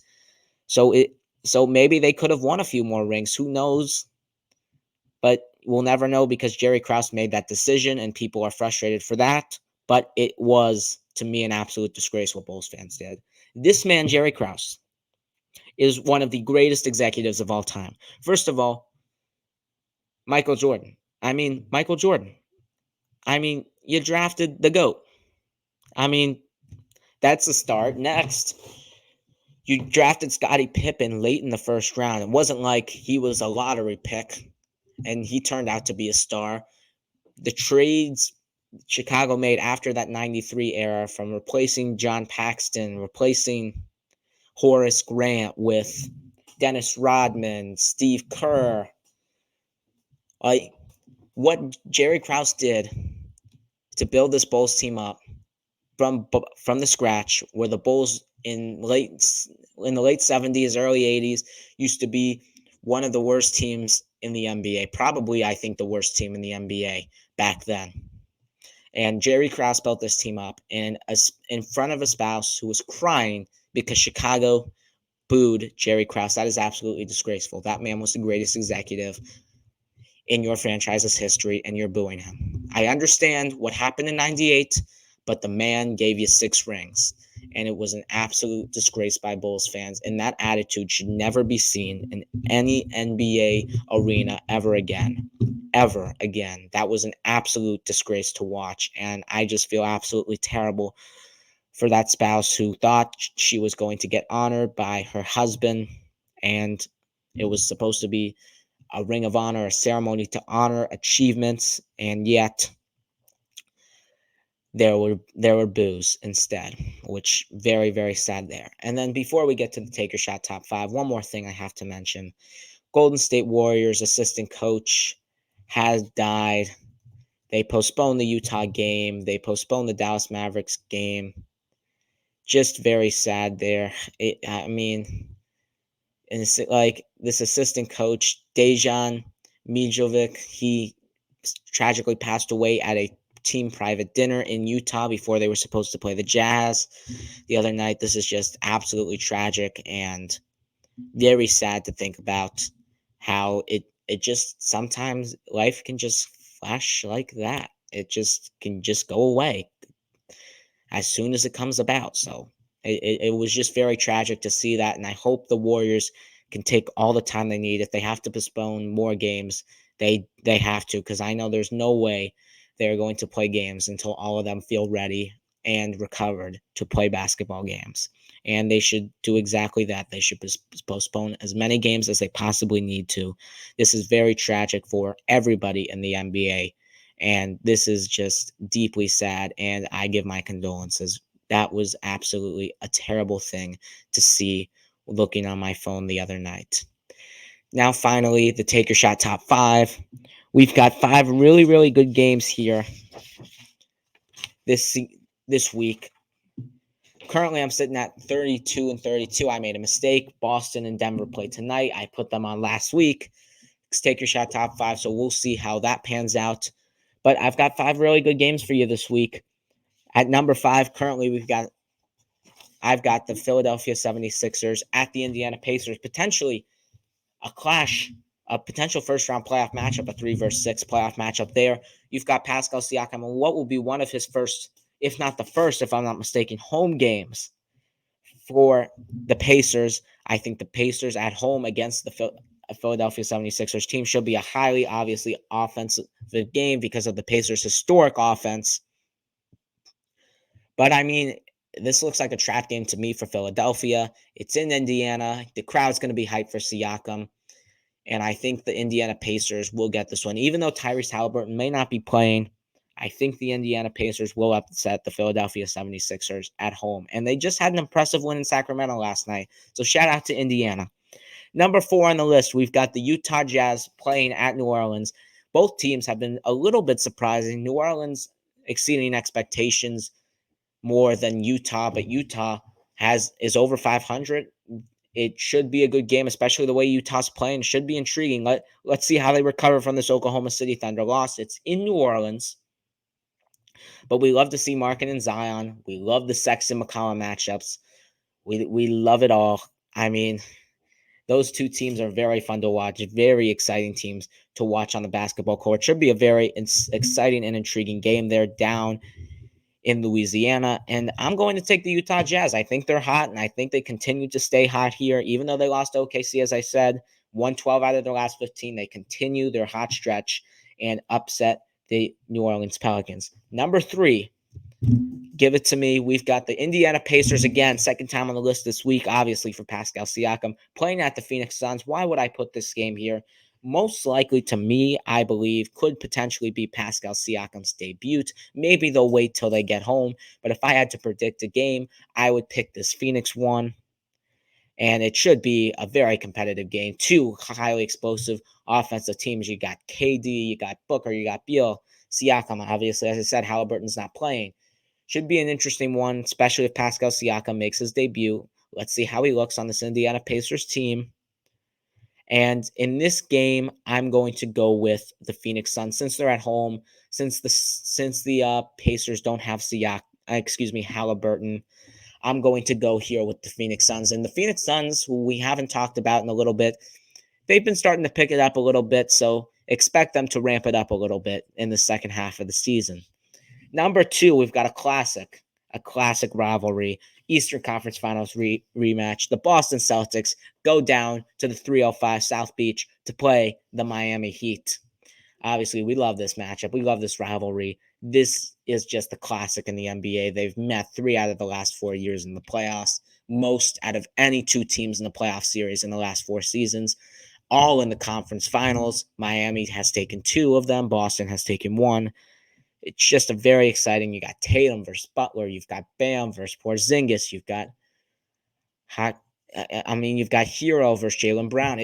A: So maybe they could have won a few more rings. Who knows? But we'll never know because Jerry Krause made that decision, and people are frustrated for that. But it was, to me, an absolute disgrace what Bulls fans did. This man, Jerry Krause, is one of the greatest executives of all time. First of all, Michael Jordan. You drafted the GOAT. That's a start. Next, you drafted Scottie Pippen late in the first round. It wasn't like he was a lottery pick, and he turned out to be a star. The trades Chicago made after that 93 era, from replacing John Paxson, replacing Horace Grant with Dennis Rodman, Steve Kerr. Like, what Jerry Krause did to build this Bulls team up from the scratch, where the Bulls in the late 70s, early 80s used to be one of the worst teams in the NBA. Probably, I think, the worst team in the NBA back then. And Jerry Krause built this team up in front of a spouse who was crying because Chicago booed Jerry Krause. That is absolutely disgraceful. That man was the greatest executive in your franchise's history, and you're booing him. I understand what happened in 98, but the man gave you 6 rings, and it was an absolute disgrace by Bulls fans, and that attitude should never be seen in any NBA arena ever again. Ever again. That was an absolute disgrace to watch, and I just feel absolutely terrible for that spouse who thought she was going to get honored by her husband, and it was supposed to be a ring of honor, a ceremony to honor achievements, and yet there were boos instead, which very, very sad there. And then before we get to the Take Your Shot top 5, one more thing I have to mention. Golden State Warriors assistant coach has died. They postponed the Utah game. They postponed the Dallas Mavericks game. Just very sad there. I mean, and it's like this assistant coach, Dejan Mijovic, he tragically passed away at a team private dinner in Utah before they were supposed to play the Jazz the other night. This is just absolutely tragic and very sad to think about how it just sometimes life can just flash like that. It just can just go away as soon as it comes about. So it was just very tragic to see that. And I hope the Warriors can take all the time they need. If they have to postpone more games, they have to, because I know there's no way they're going to play games until all of them feel ready and recovered to play basketball games. And they should do exactly that. They should postpone as many games as they possibly need to. This is very tragic for everybody in the NBA. And this is just deeply sad. And I give my condolences. That was absolutely a terrible thing to see looking on my phone the other night. Now, finally, the Take Your Shot top 5. We've got 5 really, really good games here this week. Currently, I'm sitting at 32 and 32. I made a mistake. Boston and Denver play tonight. I put them on last week. Let's Take Your Shot top 5. So we'll see how that pans out. But I've got 5 really good games for you this week. At number 5, currently I've got the Philadelphia 76ers at the Indiana Pacers, potentially a clash, a potential first-round playoff matchup, a 3-6 playoff matchup there. You've got Pascal Siakam and what will be one of his first, if not the first, if I'm not mistaken, home games for the Pacers. I think the Pacers at home against the Philadelphia 76ers team should be a highly, obviously, offensive game because of the Pacers' historic offense. But I mean, this looks like a trap game to me for Philadelphia. It's in Indiana. The crowd's going to be hyped for Siakam. And I think the Indiana Pacers will get this one. Even though Tyrese Halliburton may not be playing, I think the Indiana Pacers will upset the Philadelphia 76ers at home. And they just had an impressive win in Sacramento last night. So shout out to Indiana. Number 4 on the list, we've got the Utah Jazz playing at New Orleans. Both teams have been a little bit surprising. New Orleans exceeding expectations more than Utah, but Utah is over 500. It should be a good game, especially the way Utah's playing. It should be intriguing. Let's see how they recover from this Oklahoma City Thunder loss. It's in New Orleans, but we love to see Markin and Zion. We love the Sexton McCollum matchups. We love it all. I mean, those two teams are very fun to watch, very exciting teams to watch on the basketball court. Should be a very exciting and intriguing game there down in Louisiana, and I'm going to take the Utah Jazz. I think they're hot, and I think they continue to stay hot here, even though they lost to OKC, as I said, 112 out of their last 15. They continue their hot stretch and upset the New Orleans Pelicans. Number 3, give it to me. We've got the Indiana Pacers again, second time on the list this week, obviously for Pascal Siakam, playing at the Phoenix Suns. Why would I put this game here? Most likely to me, I believe, could potentially be Pascal Siakam's debut. Maybe they'll wait till they get home. But if I had to predict a game, I would pick this Phoenix one. And it should be a very competitive game. Two highly explosive offensive teams. You got KD, you got Booker, you got Beal, Siakam. Obviously, as I said, Halliburton's not playing. Should be an interesting one, especially if Pascal Siakam makes his debut. Let's see how he looks on this Indiana Pacers team. And in this game, I'm going to go with the Phoenix Suns since they're at home. Since the Pacers don't have Halliburton. I'm going to go here with the Phoenix Suns. And the Phoenix Suns, who we haven't talked about in a little bit, they've been starting to pick it up a little bit. So expect them to ramp it up a little bit in the second half of the season. Number two, we've got a classic rivalry, Eastern Conference Finals rematch. The Boston Celtics go down to the 305 South Beach to play the Miami Heat. Obviously, we love this matchup. We love this rivalry. This is just a classic in the NBA. They've met 3 out of the last 4 years in the playoffs, most out of any 2 teams in the playoff series in the last 4 seasons, all in the conference finals. Miami has taken 2 of them. Boston has taken 1. It's just a very exciting. You got Tatum versus Butler. You've got Bam versus Porzingis. You've got you've got Hero versus Jaylen Brown.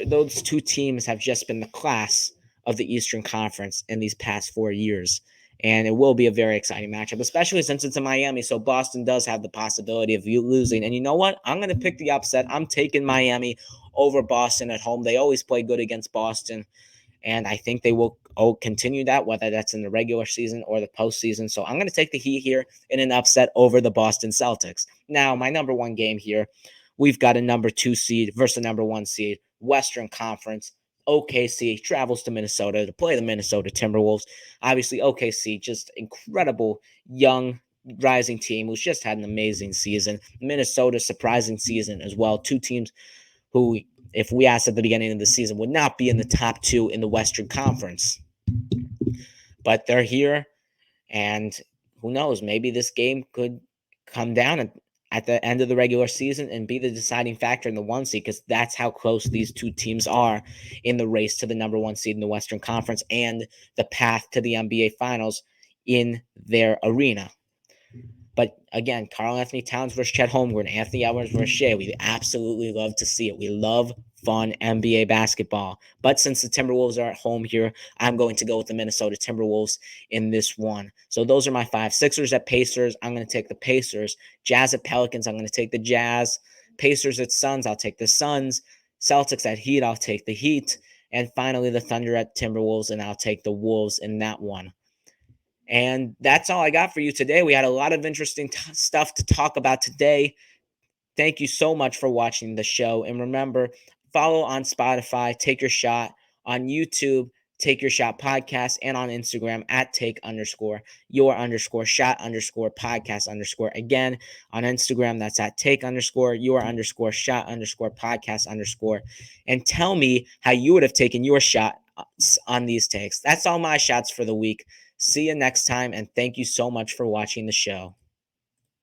A: Those 2 teams have just been the class of the Eastern Conference in these past 4 years. And it will be a very exciting matchup, especially since it's in Miami. So Boston does have the possibility of you losing. And you know what? I'm going to pick the upset. I'm taking Miami over Boston at home. They always play good against Boston. And I think they will continue that, whether that's in the regular season or the postseason. So I'm going to take the Heat here in an upset over the Boston Celtics. Now, my number 1 game here, we've got a number 2 seed versus a number 1 seed, Western Conference. OKC travels to Minnesota to play the Minnesota Timberwolves. Obviously, OKC, just incredible young rising team who's just had an amazing season. Minnesota, surprising season as well. 2 teams who, if we asked at the beginning of the season, would not be in the top 2 in the Western Conference. But they're here, and who knows, maybe this game could come down at the end of the regular season and be the deciding factor in the 1 seed, because that's how close these 2 teams are in the race to the number 1 seed in the Western Conference and the path to the NBA Finals in their arena. But again, Karl-Anthony Towns versus Chet Holmgren, Anthony Edwards versus Shea. We absolutely love to see it. We love fun NBA basketball. But since the Timberwolves are at home here, I'm going to go with the Minnesota Timberwolves in this one. So those are my 5. Sixers at Pacers, I'm going to take the Pacers. Jazz at Pelicans, I'm going to take the Jazz. Pacers at Suns, I'll take the Suns. Celtics at Heat, I'll take the Heat. And finally, the Thunder at Timberwolves, and I'll take the Wolves in that one. And that's all I got for you today. We had a lot of interesting stuff to talk about today. Thank you so much for watching the show. And remember, follow on Spotify, Take Your Shot, on YouTube, Take Your Shot Podcast, and on Instagram at take_your_shot_podcast_. Again, on Instagram, that's at take_your_shot_podcast_. And tell me how you would have taken your shot on these takes. That's all my shots for the week. See you next time, and thank you so much for watching the show.